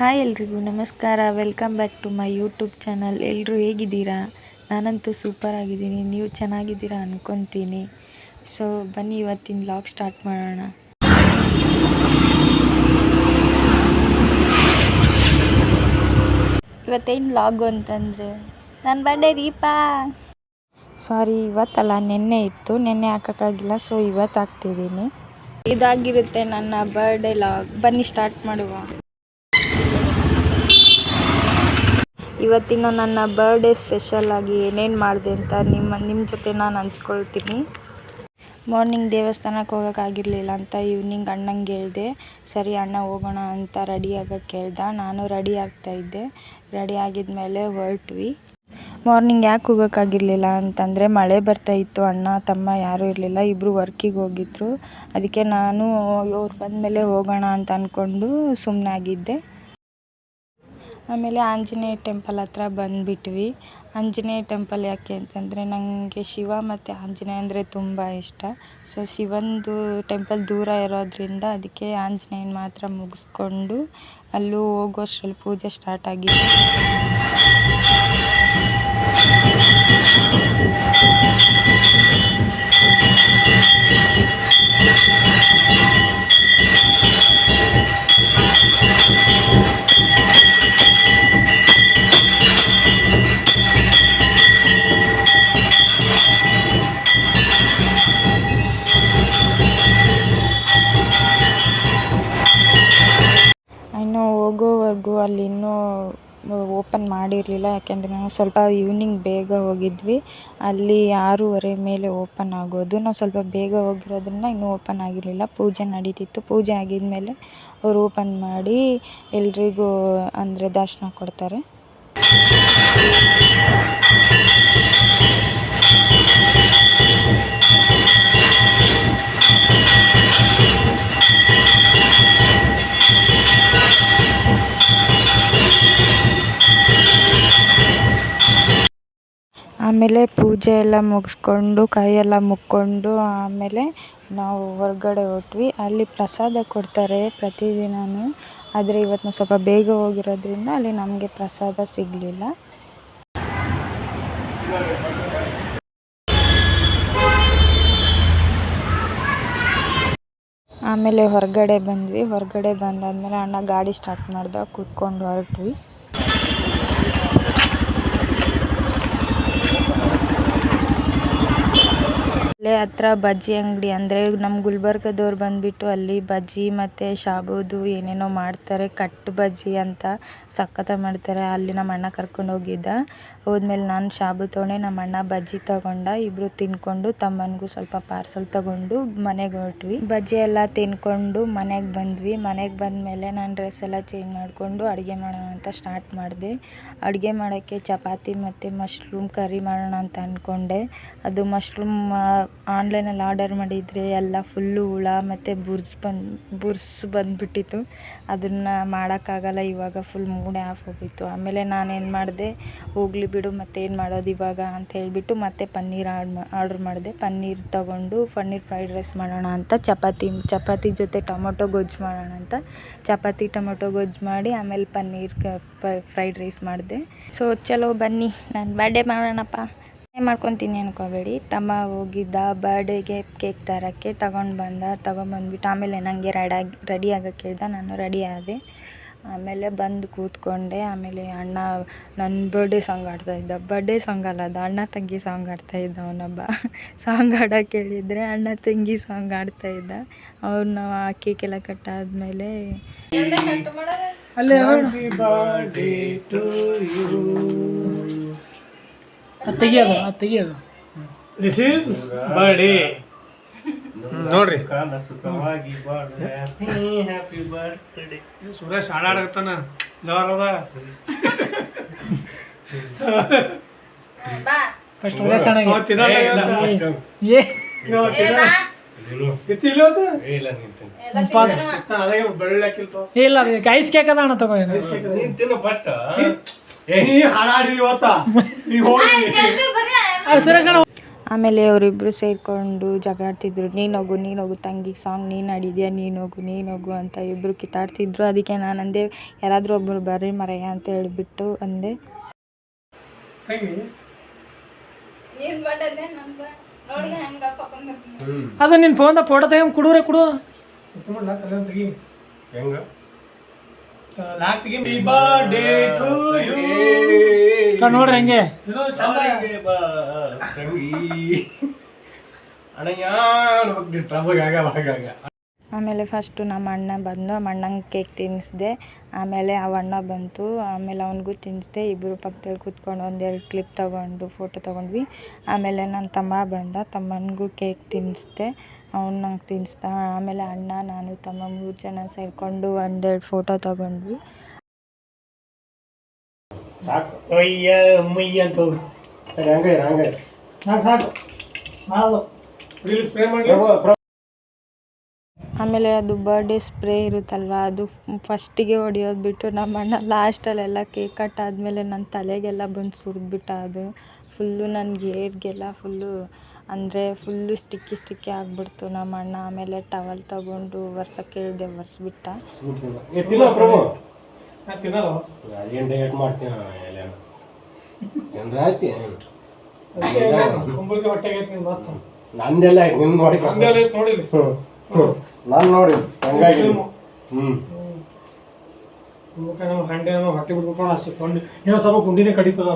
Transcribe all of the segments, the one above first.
Hi ಎಲ್ರಿಗೂ ನಮಸ್ಕಾರ. Welcome back to my YouTube channel. ಎಲ್ಲರೂ ಹೇಗಿದ್ದೀರಾ? ನಾನಂತೂ ಸೂಪರ್ ಆಗಿದ್ದೀನಿ. ನೀವು ಚೆನ್ನಾಗಿದ್ದೀರಾ ಅಂದ್ಕೊತೀನಿ. ಸೊ ಬನ್ನಿ ಇವತ್ತಿನ ವ್ಲಾಗ್ ಸ್ಟಾರ್ಟ್ ಮಾಡೋಣ. ಇವತ್ತೇನು ವ್ಲಾಗು ಅಂತಂದರೆ ನನ್ನ ಬರ್ಡೇ ರೀಪಾ. ಸಾರಿ, ಇವತ್ತಲ್ಲ, ನೆನ್ನೆ ಇತ್ತು. ನೆನ್ನೆ ಹಾಕೋಕ್ಕಾಗಿಲ್ಲ, ಸೊ ಇವತ್ತು ಹಾಕ್ತಿದ್ದೀನಿ. ಇದಾಗಿರುತ್ತೆ ನನ್ನ ಬರ್ಡೇ ವ್ಲಾಗ್. ಬನ್ನಿ ಸ್ಟಾರ್ಟ್ ಮಾಡುವ. ಇವತ್ತಿನ ನನ್ನ ಬರ್ಡೇ ಸ್ಪೆಷಲಾಗಿ ಏನೇನು ಮಾಡಿದೆ ಅಂತ ನಿಮ್ಮ ಜೊತೆ ನಾನು ಹಂಚ್ಕೊಳ್ತೀನಿ. ಮಾರ್ನಿಂಗ್ ದೇವಸ್ಥಾನಕ್ಕೆ ಹೋಗೋಕ್ಕಾಗಿರಲಿಲ್ಲ ಅಂತ ಈವ್ನಿಂಗ್ ಅಣ್ಣಂಗೆ ಹೇಳಿದೆ. ಸರಿ ಅಣ್ಣ ಹೋಗೋಣ ಅಂತ ರೆಡಿ ಆಗೋಕ್ಕೆ ಹೇಳ್ದ. ನಾನು ರೆಡಿ ಆಗ್ತಾಯಿದ್ದೆ. ರೆಡಿ ಆಗಿದ್ಮೇಲೆ ಹೊರಟ್ವಿ. ಮಾರ್ನಿಂಗ್ ಯಾಕೆ ಹೋಗೋಕ್ಕಾಗಿರಲಿಲ್ಲ ಅಂತಂದರೆ ಮಳೆ ಬರ್ತಾಯಿತ್ತು. ಅಣ್ಣ ತಮ್ಮ ಯಾರೂ ಇರಲಿಲ್ಲ, ಇಬ್ಬರು ವರ್ಕಿಗೆ ಹೋಗಿದ್ರು. ಅದಕ್ಕೆ ನಾನು ಅವ್ರು ಬಂದಮೇಲೆ ಹೋಗೋಣ ಅಂತ ಅಂದ್ಕೊಂಡು ಸುಮ್ಮನೆ ಆಗಿದ್ದೆ. ಆಮೇಲೆ ಆಂಜನೇಯ ಟೆಂಪಲ್ ಹತ್ರ ಬಂದುಬಿಟ್ವಿ. ಆಂಜನೇಯ ಟೆಂಪಲ್ ಯಾಕೆ ಅಂತಂದರೆ ನನಗೆ ಶಿವ ಮತ್ತು ಆಂಜನೇಯ ಅಂದರೆ ತುಂಬ ಇಷ್ಟ. ಸೊ ಶಿವಂದು ಟೆಂಪಲ್ ದೂರ ಇರೋದ್ರಿಂದ ಅದಕ್ಕೆ ಆಂಜನೇಯನ ಮಾತ್ರ ಮುಗಿಸ್ಕೊಂಡು ಅಲ್ಲೂ ಹೋಗೋಷ್ಟರಲ್ಲಿ ಪೂಜೆ ಸ್ಟಾರ್ಟ್ ಆಗಿದೆ. ಇನ್ನು ಹೋಗೋವರೆಗೂ ಅಲ್ಲಿ ಇನ್ನೂ ಓಪನ್ ಮಾಡಿರಲಿಲ್ಲ. ಯಾಕೆಂದರೆ ನಾವು ಸ್ವಲ್ಪ ಈವ್ನಿಂಗ್ ಬೇಗ ಹೋಗಿದ್ವಿ. ಅಲ್ಲಿ 6:30 ಮೇಲೆ ಓಪನ್ ಆಗೋದು. ನಾವು ಸ್ವಲ್ಪ ಬೇಗ ಹೋಗಿರೋದ್ರಿಂದ ಇನ್ನೂ ಓಪನ್ ಆಗಿರಲಿಲ್ಲ. ಪೂಜೆ ನಡೀತಿತ್ತು. ಪೂಜೆ ಆಗಿದ್ಮೇಲೆ ಅವರು ಓಪನ್ ಮಾಡಿ ಎಲ್ರಿಗೂ ಅಂದರೆ ದರ್ಶನ ಕೊಡ್ತಾರೆ. ಆಮೇಲೆ ಪೂಜೆ ಎಲ್ಲ ಮುಗಿಸ್ಕೊಂಡು ಕೈಯೆಲ್ಲ ಮುಕ್ಕೊಂಡು ಆಮೇಲೆ ನಾವು ಹೊರಗಡೆ ಹೊರಟ್ವಿ. ಅಲ್ಲಿ ಪ್ರಸಾದ ಕೊಡ್ತಾರೆ ಪ್ರತಿದಿನವೂ. ಆದರೆ ಇವತ್ತು ನಾವು ಸ್ವಲ್ಪ ಬೇಗ ಹೋಗಿರೋದ್ರಿಂದ ಅಲ್ಲಿ ನಮಗೆ ಪ್ರಸಾದ ಸಿಗಲಿಲ್ಲ. ಆಮೇಲೆ ಹೊರಗಡೆ ಬಂದ್ವಿ. ಹೊರಗಡೆ ಬಂದಾದ್ಮೇಲೆ ಅಣ್ಣ ಗಾಡಿ ಸ್ಟಾರ್ಟ್ ಮಾಡ್ದ, ಕೂತ್ಕೊಂಡು ಹೊರಟ್ವಿ. ಅಲ್ಲೇ ಹತ್ರ ಬಜ್ಜಿ ಅಂಗಡಿ, ಅಂದರೆ ನಮ್ಮ ಗುಲ್ಬರ್ಗದವ್ರು ಬಂದುಬಿಟ್ಟು ಅಲ್ಲಿ ಬಜ್ಜಿ ಮತ್ತು ಶಾಬೂದು ಏನೇನೋ ಮಾಡ್ತಾರೆ. ಕಟ್ಟು ಬಜ್ಜಿ ಅಂತ ಸಖತ್ತಾಗಿ ಮಾಡ್ತಾರೆ. ಅಲ್ಲಿ ನಮ್ಮ ಅಣ್ಣ ಕರ್ಕೊಂಡು ಹೋಗಿದ್ದ. ಹೋದ್ಮೇಲೆ ನಾನು ಶಾಬು ತೊಗೊಂಡೆ, ನಮ್ಮ ಅಣ್ಣ ಬಜ್ಜಿ ತೊಗೊಂಡ. ಇಬ್ಬರು ತಿನ್ಕೊಂಡು ತಮ್ಮನಿಗೂ ಸ್ವಲ್ಪ ಪಾರ್ಸಲ್ ತೊಗೊಂಡು ಮನೆಗೆ ಹೊರಟ್ವಿ. ಬಜ್ಜಿ ಎಲ್ಲ ತಿನ್ಕೊಂಡು ಮನೆಗೆ ಬಂದ್ವಿ. ಮನೆಗೆ ಬಂದಮೇಲೆ ನಾನು ಡ್ರೆಸ್ ಎಲ್ಲ ಚೇಂಜ್ ಮಾಡಿಕೊಂಡು ಅಡುಗೆ ಮಾಡೋಣ ಅಂತ ಸ್ಟಾರ್ಟ್ ಮಾಡಿದೆ. ಅಡುಗೆ ಮಾಡೋಕ್ಕೆ ಚಪಾತಿ ಮತ್ತು ಮಶ್ರೂಮ್ ಕರಿ ಮಾಡೋಣ ಅಂತ ಅಂದ್ಕೊಂಡೆ. ಅದು ಮಶ್ರೂಮ್ ಆನ್ಲೈನಲ್ಲಿ ಆರ್ಡರ್ ಮಾಡಿದರೆ ಎಲ್ಲ ಫುಲ್ಲು ಹುಳ ಮತ್ತು ಬುರ್ಸ್ ಬಂದುಬಿಟ್ಟಿತ್ತು. ಅದನ್ನು ಮಾಡೋಕ್ಕಾಗಲ್ಲ ಇವಾಗ, ಫುಲ್ ಮೂಡೇ ಆಫ್ ಹೋಗಿತ್ತು. ಆಮೇಲೆ ನಾನೇನು ಮಾಡಿದೆ, ಹೋಗಲಿ ಬಿಡು ಮತ್ತೇನು ಮಾಡೋದು ಇವಾಗ ಅಂತ ಹೇಳಿಬಿಟ್ಟು ಮತ್ತೆ ಪನ್ನೀರ್ ಆರ್ಡ್ರ್ ಮಾಡಿದೆ. ಪನ್ನೀರ್ ತೊಗೊಂಡು ಪನ್ನೀರ್ ಫ್ರೈಡ್ ರೈಸ್ ಮಾಡೋಣ ಅಂತ ಚಪಾತಿ ಜೊತೆ ಟೊಮೊಟೊ ಗೊಜ್ಜು ಮಾಡೋಣ ಅಂತ ಚಪಾತಿ ಟೊಮೊಟೊ ಗೊಜ್ಜು ಮಾಡಿ ಆಮೇಲೆ ಪನ್ನೀರ್ ಫ್ರೈಡ್ ರೈಸ್ ಮಾಡಿದೆ. ಸೊ ಚಲೋ ಬನ್ನಿ ನಾನು ಬರ್ಡೇ ಮಾಡೋಣಪ್ಪ. ಮಾಡ್ಕೊತೀನಿ ಅನ್ಕೋಬೇಡಿ. ತಮ್ಮ ಹೋಗಿದ್ದ ಬರ್ಡೇಗೆ ಕೇಕ್ ತರೋಕ್ಕೆ, ತೊಗೊಂಬಂದ್ಬಿಟ್ಟು ಆಮೇಲೆ ನನಗೆ ರೆಡಿ ಆಗೋಕ್ಕೆ ಹೇಳ್ದ. ನಾನು ರೆಡಿ ಆದೆ. ಆಮೇಲೆ ಬಂದು ಕೂತ್ಕೊಂಡೆ. ಆಮೇಲೆ ಅಣ್ಣ ನನ್ನ ಬರ್ಡೇ ಸಾಂಗ್ ಆಡ್ತಾಯಿದ್ದ. ಬರ್ಡೇ ಸಾಂಗ್ ಅಲ್ಲ, ಅದು ಅಣ್ಣ ತಂಗಿ ಸಾಂಗ್ ಆಡ್ತಾಯಿದ್ದ. ಅವನೊಬ್ಬ ಸಾಂಗ್ ಆಡೋಕ್ಕೆ ಹೇಳಿದರೆ ಅಣ್ಣ ತಂಗಿ ಸಾಂಗ್ ಆಡ್ತಾಯಿದ್ದ. ಅವ್ರನ್ನ ಕೇಕೆಲ್ಲ ಕಟ್ಟಾದ್ಮೇಲೆ ತೆಗಿಯೋದು ದಿಸ್ ಈಸ್ ಬರ್ಡೇ ನೋಡ್ರಿ. ಸುರೇಶ್ ಹಾಡಾಡಕತ್ತಾನ ಜೋರದ. ಫಸ್ಟ್ ಇಲ್ಲ ಐಸ್ ಕೇಕ್ ಅದ ಅಣ್ಣ ತಗೋ. ಹಾಡಾಡಿ ಸುರೇಶ್ ಅಣ್ಣ ಆಮೇಲೆ ಅವರಿಬ್ಬರು ಸೇರಿಕೊಂಡು ಜಗಳಾಡ್ತಿದ್ರು, ನೀನು ಹೋಗು ತಂಗಿಗೆ ಸಾಂಗ್ ನೀನು ಹಾಡಿದ್ಯಾ, ನೀನು ಹೋಗು ಅಂತ ಇಬ್ಬರು ಕಿತ್ತಾಡ್ತಿದ್ರು. ಅದಕ್ಕೆ ನಾನು ಅಂದೆ ಯಾರಾದರೂ ಒಬ್ಬರು ಬರ್ರಿ ಮರಯ್ಯ ಅಂತ ಹೇಳಿಬಿಟ್ಟು ಅಂದೆ. ಅದು ನಿನ್ನ ಫೋನ್ದಾಗ ಫೋಟೋ ತೆಗಿ ಕೊಡುವ್ರೆ ಕೊಡು ನೋಡ್ರಿ ಹೆಂಗೆ ಆಮೇಲೆ ಫಸ್ಟು ನಮ್ಮ ಅಣ್ಣ ಬಂದು ನಮ್ಮ ಅಣ್ಣಂಗೆ ಕೇಕ್ ತಿನ್ನಿಸ್ದೆ. ಆಮೇಲೆ ಅವ ಅಣ್ಣ ಬಂತು, ಆಮೇಲೆ ಅವನಿಗೂ ತಿನ್ನಿಸ್ದೆ. ಇಬ್ಬರು ಪಕ್ಕದಲ್ಲಿ ಕೂತ್ಕೊಂಡು ಒಂದೆರಡು ಕ್ಲಿಪ್ ತೊಗೊಂಡು ಫೋಟೋ ತೊಗೊಂಡ್ವಿ. ಆಮೇಲೆ ನನ್ನ ತಮ್ಮ ಬಂದ, ತಮ್ಮನಿಗೂ ಕೇಕ್ ತಿನ್ನಿಸ್ದೆ, ಅವ್ನು ನಂಗೆ ತಿನ್ನಿಸ್ದ. ಆಮೇಲೆ ಅಣ್ಣ ನಾನು ತಮ್ಮ 3 ಜನ ಸೇರಿಕೊಂಡು ಒಂದೆರಡು ಫೋಟೋ ತೊಗೊಂಡ್ವಿ. ಸಾಕು ಒಯ್ಯ ಮುಯ್ಯ ಅಂತ ಹೋಗಿ ಸಾಕು ಸ್ಪ್ರೇ ಮಾಡಿ. ಆಮೇಲೆ ಅದು ಬರ್ಡೇ ಸ್ಪ್ರೇ ಇರುತ್ತಲ್ವ, ಅದು ಫಸ್ಟಿಗೆ ಹೊಡಿಯೋದು ಬಿಟ್ಟು ನಮ್ಮ ಅಣ್ಣ ಲಾಸ್ಟಲ್ಲೆಲ್ಲ ಕೇಕ್ ಕಟ್ ಆದಮೇಲೆ ನನ್ನ ತಲೆಗೆಲ್ಲ ಬಂದು ಸುರಿದ್ಬಿಟ್ಟ. ಅದು ಫುಲ್ಲು ನನ್ನ ಏರ್ಗೆಲ್ಲ ಫುಲ್ಲು ಸ್ಟಿಕ್ಕಿ ಆಗಿಬಿಡ್ತು ನಮ್ಮ ಅಣ್ಣ. ಆಮೇಲೆ ಟವಲ್ ತಗೊಂಡು ಒರ್ಸಕ್ಕೆ ಹೇಳಿದೆ, ಒರೆಸ್ಬಿಟ್ಟ. ನಂದೆಲ್ಲ ನಿಮ್ ನೋಡಿ ನಾನು ನೋಡಿ ಹಂಗಾಗಿ ಹಂಡೆ ಹೊಟ್ಟೆ ಬಿಟ್ಬಿಟ್ಟು ಸಿಕ್ಕೊಂಡು ಏನೋ ಸ್ವಲ್ಪ ಗುಂಡಿನೇ ಕಡಿತದ.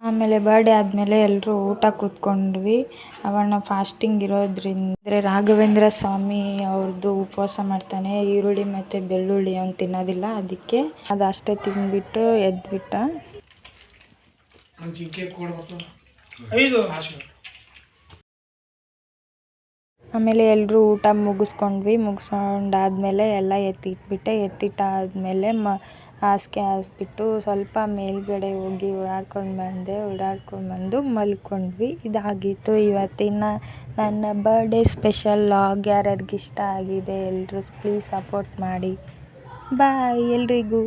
ಆಮೇಲೆ ಬರ್ಡೇ ಆದಮೇಲೆ ಎಲ್ಲರೂ ಊಟ ಕೂತ್ಕೊಂಡ್ವಿ. ಅವಣ್ಣ ಫಾಸ್ಟಿಂಗ್ ಇರೋದ್ರಿಂದ ರಾಘವೇಂದ್ರ ಸ್ವಾಮಿ ಅವ್ರದ್ದು ಉಪವಾಸ ಮಾಡ್ತಾನೆ, ಈರುಳ್ಳಿ ಮತ್ತು ಬೆಳ್ಳುಳ್ಳಿ ಅವ್ನು ತಿನ್ನೋದಿಲ್ಲ. ಅದಕ್ಕೆ ಅದಷ್ಟೇ ತಿಂದ್ಬಿಟ್ಟು ಎದ್ಬಿಟ್ಟ. ಆಮೇಲೆ ಎಲ್ಲರೂ ಊಟ ಮುಗಿಸ್ಕೊಂಡಾದ್ಮೇಲೆ ಎಲ್ಲ ಎತ್ತಿಟ್ಟಾದ್ಮೇಲೆ ಹಾಸಿಗೆ ಹಾಸ್ಬಿಟ್ಟು ಸ್ವಲ್ಪ ಮೇಲ್ಗಡೆ ಹೋಗಿ ಓಡಾಡ್ಕೊಂಡು ಬಂದು ಮಲ್ಕೊಂಡ್ವಿ. ಇದಾಗಿತ್ತು ಇವತ್ತಿನ ನನ್ನ ಬರ್ಡೇ ಸ್ಪೆಷಲ್ ವ್ಲಾಗ್. ಯಾರ್ಯಾರಿಗೆ ಇಷ್ಟ ಆಗಿದೆ ಎಲ್ಲರೂ ಪ್ಲೀಸ್ ಸಪೋರ್ಟ್ ಮಾಡಿ. ಬಾಯ್ ಎಲ್ರಿಗೂ.